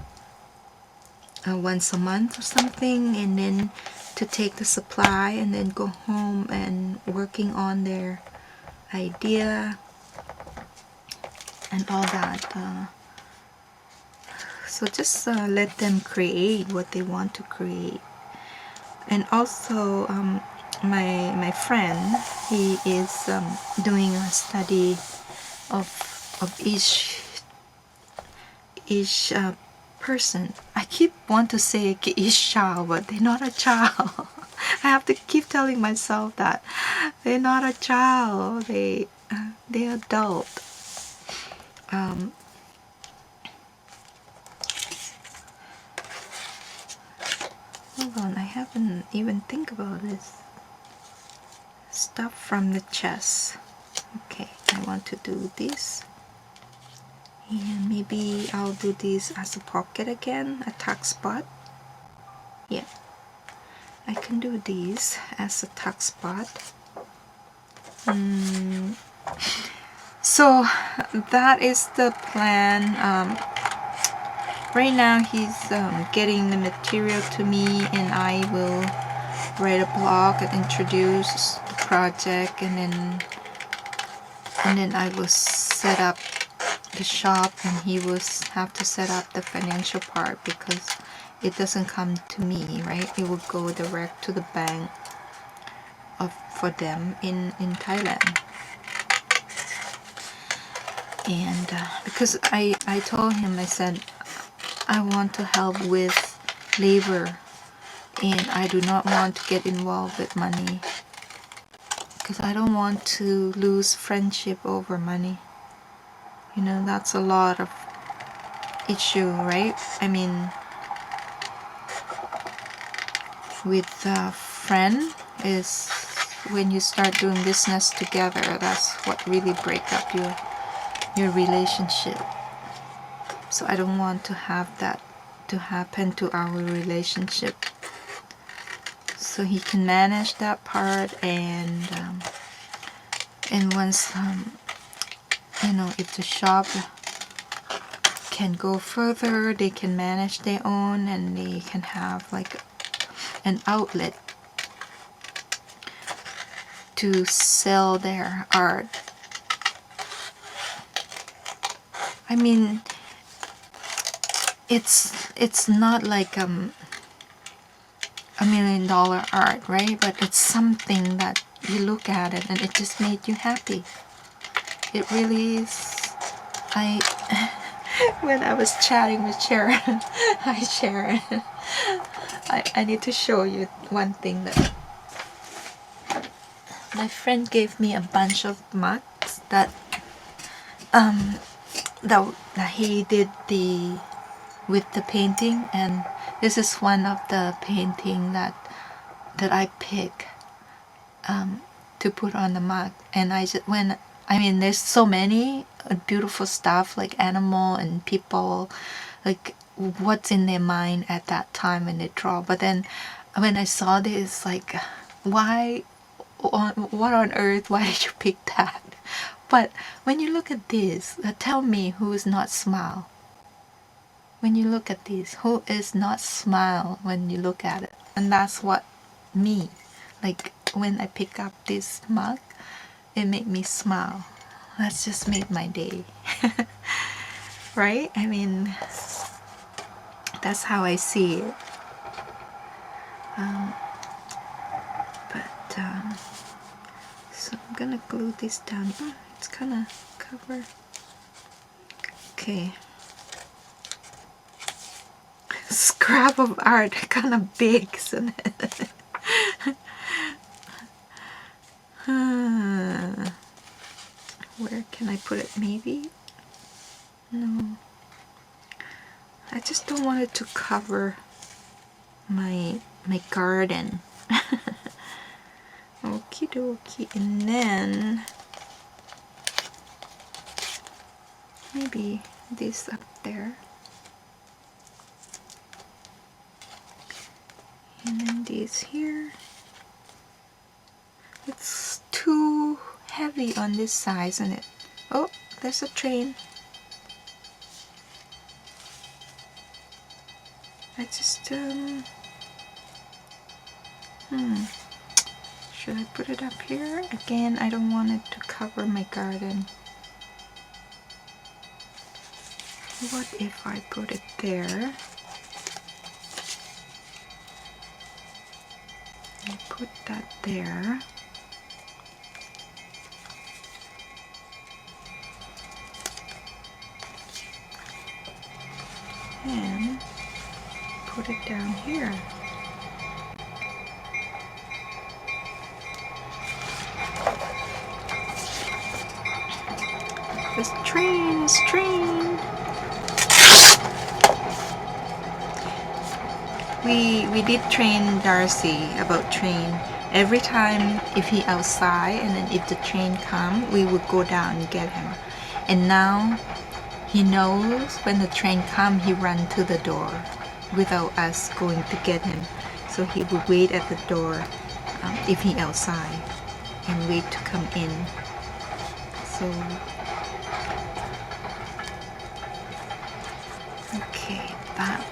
once a month or something, and then to take the supply and then go home and working on their idea and all that. So just let them create what they want to create. And also my friend, he is doing a study of each person. I keep want to say each child, but they're not a child. I have to keep telling myself that they're not a child. They're adult. Hold on, I haven't even think about this stuff from the chest. Okay, I want to do this. And maybe I'll do this as a pocket again, a tuck spot. Yeah, I can do this as a tuck spot. So that is the plan. Right now he's getting the material to me, and I will write a blog and introduce the project, and then I will set up the shop, and he will have to set up the financial part, because it doesn't come to me, right? It will go direct to the bank for them in Thailand. And because I told him, I said I want to help with labor, and I do not want to get involved with money, because I don't want to lose friendship over money. You know, that's a lot of issue, right? I mean, with a friend is when you start doing business together, that's what really break up your relationship. So I don't want to have that to happen to our relationship. So he can manage that part, and once you know, if the shop can go further, they can manage their own, and they can have like an outlet to sell their art. I mean, it's not like $1 million art, right? But it's something that you look at it and it just made you happy. It really is. When I was chatting with Sharon, hi Sharon, I need to show you one thing that my friend gave me a bunch of mugs that he did with the painting, and this is one of the painting that I pick to put on the mug. And there's so many beautiful stuff, like animal and people, like what's in their mind at that time when they draw. But then when I saw this, like, what on earth, why did you pick that? But when you look at this, tell me who is not smile. When you look at this, who is not smile when you look at it? And that's what me, like when I pick up this mug, it made me smile. That's just made my day. Right? I mean, that's how I see it. So I'm gonna glue this down. Oh, it's kind of covered. Okay. Scrap of art, kind of big, isn't it? Where can I put it? Maybe? No. I just don't want it to cover my garden. Okie dokie. And then maybe this up there. And then these here. It's too heavy on this side, isn't it? Oh, there's a train. I just, should I put it up here? Again, I don't want it to cover my garden. What if I put it there? And put that there. And put it down here. This train is trained. We did train Darcy about train. Every time if he outside and then if the train come, we would go down and get him. And now he knows when the train come, he run to the door without us going to get him. So he would wait at the door if he outside and wait to come in. So okay, that,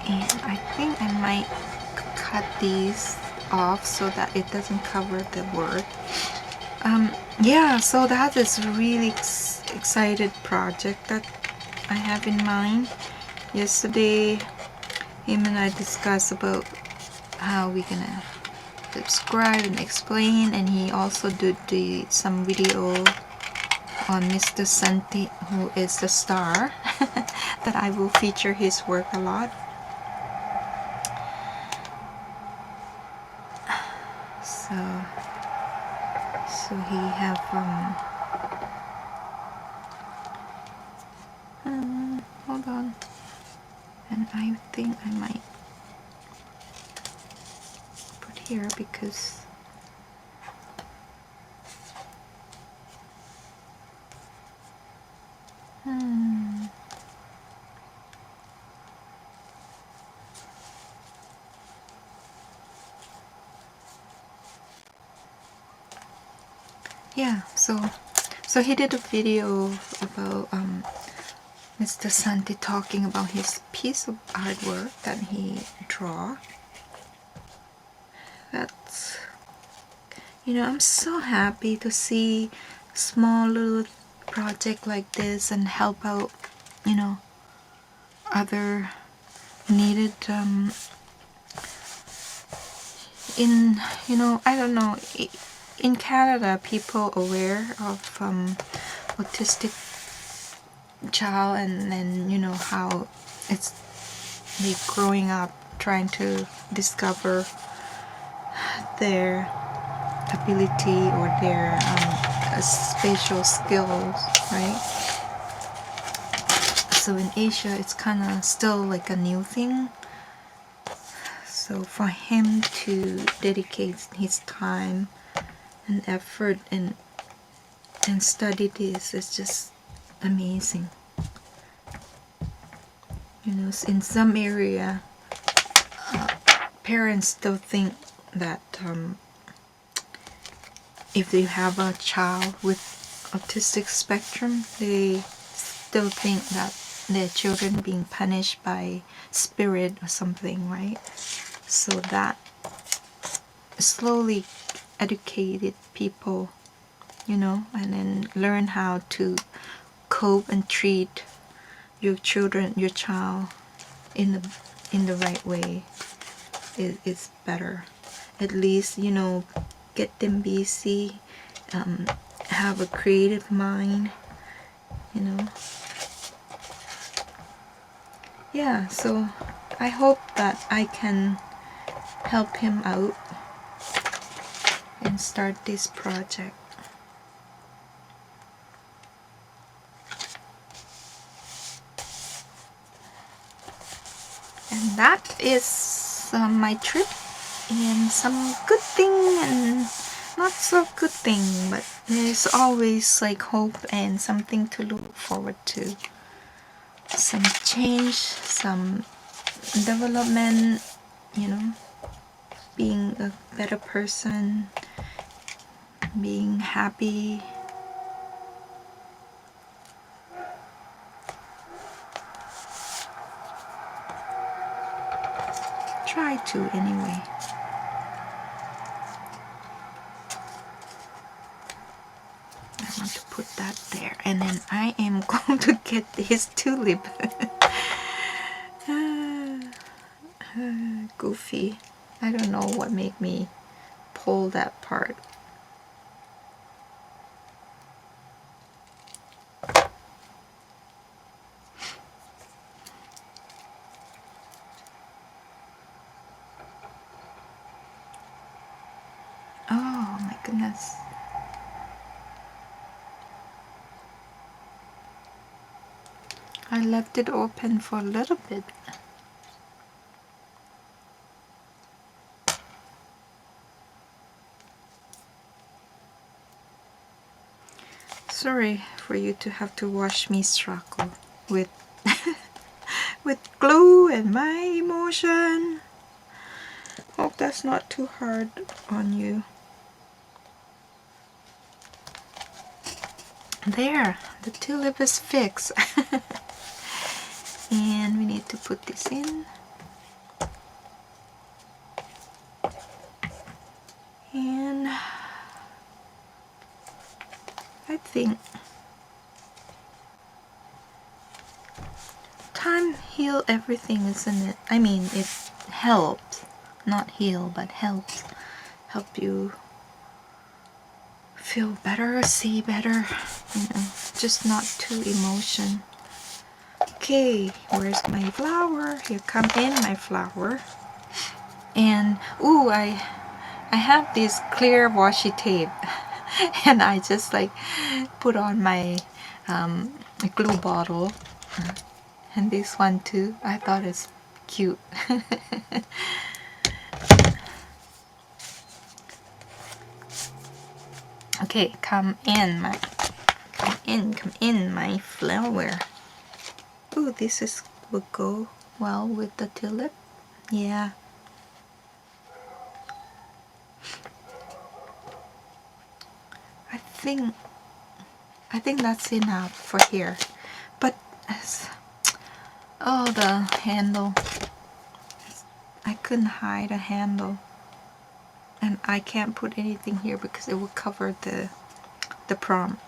and I think I might cut these off so that it doesn't cover the word. Yeah, so that is a really excited project that I have in mind. Yesterday him and I discussed about how we're gonna subscribe and explain, and he also did some video on Mr. Santi, who is the star that I will feature his work a lot. So he have hold on, and I think I might put here because yeah, so he did a video about Mr. Santi talking about his piece of artwork that he draw. That's, you know, I'm so happy to see small little project like this and help out, you know, other needed in, you know, I don't know, in Canada people aware of autistic child, and then you know how it's they growing up trying to discover their ability or their spatial skills, right? So in Asia it's kind of still like a new thing. So for him to dedicate his time and effort and study this is just amazing. You know, in some area parents still think that if they have a child with autistic spectrum, they still think that their children being punished by spirit or something, right? So that slowly educated people, you know, and then learn how to cope and treat your children, your child in the right way is better. At least, you know, get them busy, have a creative mind, you know. Yeah, so I hope that I can help him out and start this project. And that is my trip, and some good thing and not so good thing, but there's always like hope and something to look forward to. some change, some development, you know, being a better person, being happy. Try to anyway. I want to put that there, and then I am going to get this tulip. Goofy. I don't know what made me pull that part. Oh my goodness. I left it open for a little bit. Sorry for you to have to watch me struggle with with glue and my emotion. Hope that's not too hard on you. There, the tulip is fixed. And we need to put this in. And I think time heal everything, isn't it? I mean, it helps, not heal, but helps. Help you feel better, see better, you know, just not too emotion. Okay, where's my flower? Here come in my flower. And ooh, I have this clear washi tape, and I just like put on my glue bottle, and this one too. I thought it's cute. Okay, come in my flower. Ooh, this will go well with the tulip. Yeah. I think that's enough for here. But oh, the handle. I couldn't hide a handle. And I can't put anything here because it will cover the prompt.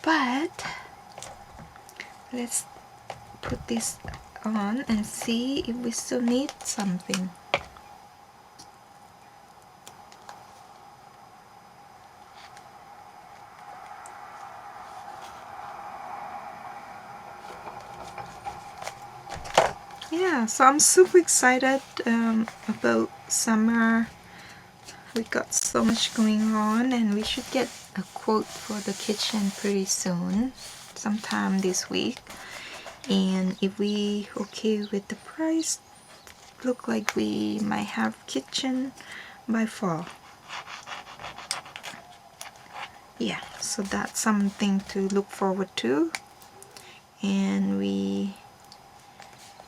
But let's put this on and see if we still need something. Yeah, so I'm super excited about summer. We got so much going on, and we should get a quote for the kitchen pretty soon, sometime this week. And if we okay with the price, look like we might have kitchen by fall. Yeah, so that's something to look forward to. And we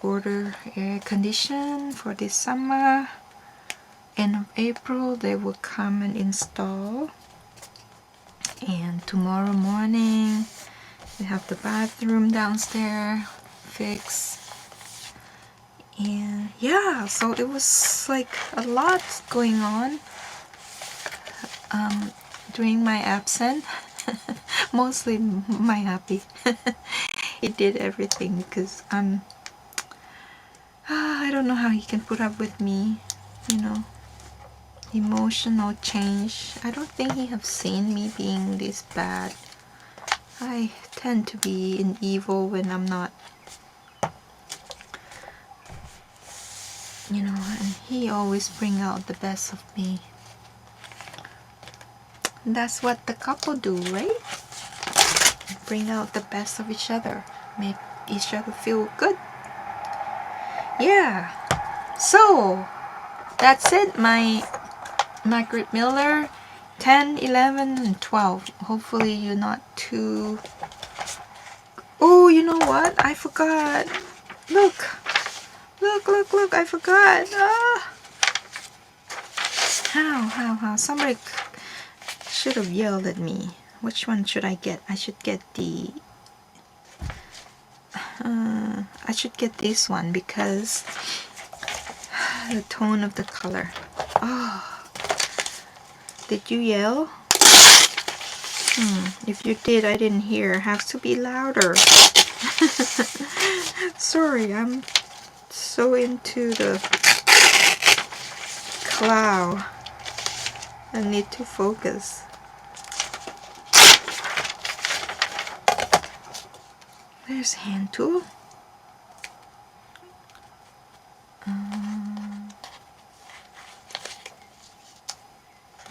order air condition for this summer. End of April they will come and install. And tomorrow morning we have the bathroom downstairs fixed. And yeah, so it was like a lot going on during my absence. Mostly my happy. He did everything because I don't know how he can put up with me, you know, emotional change. I don't think he have seen me being this bad. I tend to be an evil when I'm not, you know, and he always bring out the best of me. And that's what the couple do, right? Bring out the best of each other, make each other feel good. Yeah, so that's it, my Margaret Miller 10, 11, and 12. Hopefully you're not too... Oh, you know what? I forgot. Look. Look, I forgot. Ah. How? Somebody should have yelled at me. Which one should I get? I should get the... I should get this one because the tone of the color. Oh, did you yell? If you did, I didn't hear. Has to be louder. Sorry, I'm so into the cloud. I need to focus. There's hand tool.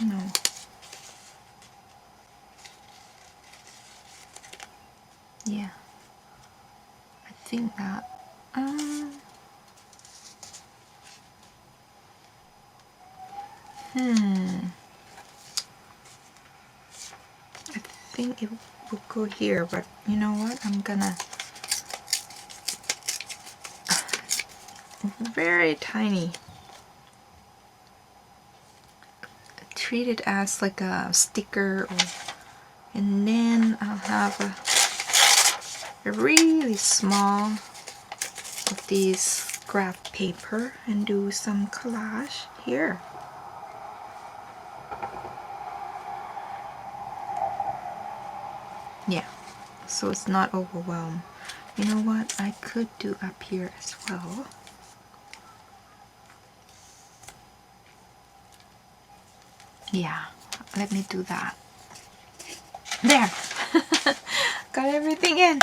No. Yeah. I think that. I think it will go here, but you know what? I'm gonna very tiny. Treat it as like a sticker, and then I'll have a really small of these graph paper and do some collage here. Yeah, so it's not overwhelmed. You know what? I could do up here as well. Yeah, let me do that. There. Got everything in.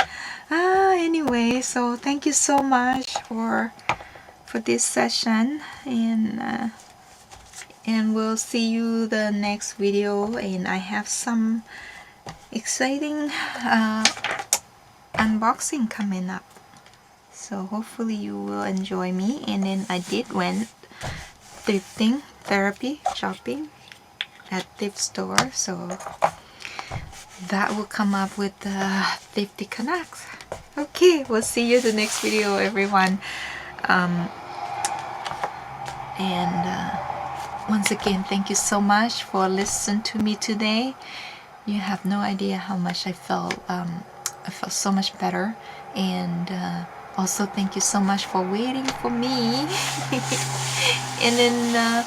Anyway, so thank you so much for this session, and we'll see you the next video. And I have some exciting unboxing coming up, so hopefully you will enjoy me. And then I did went thrifting, therapy, shopping at thrift store, so that will come up with the 50 connects. Okay, we'll see you the next video, everyone. Once again, thank you so much for listening to me today. You have no idea how much I felt. I felt so much better, and also thank you so much for waiting for me. And then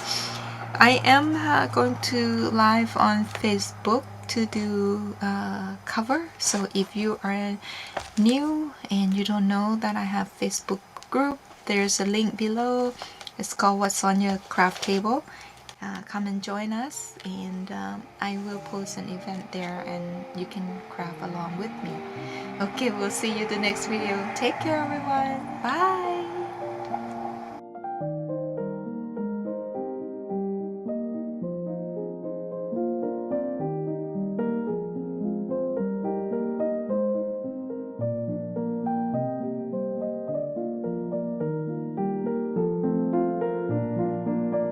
I am going to live on Facebook to do cover. So if you are new and you don't know that I have Facebook group, there's a link below. It's called What's on Your Craft Table. Come and join us, and I will post an event there and you can craft along with me. Okay, we'll see you the next video. Take care, everyone. Bye.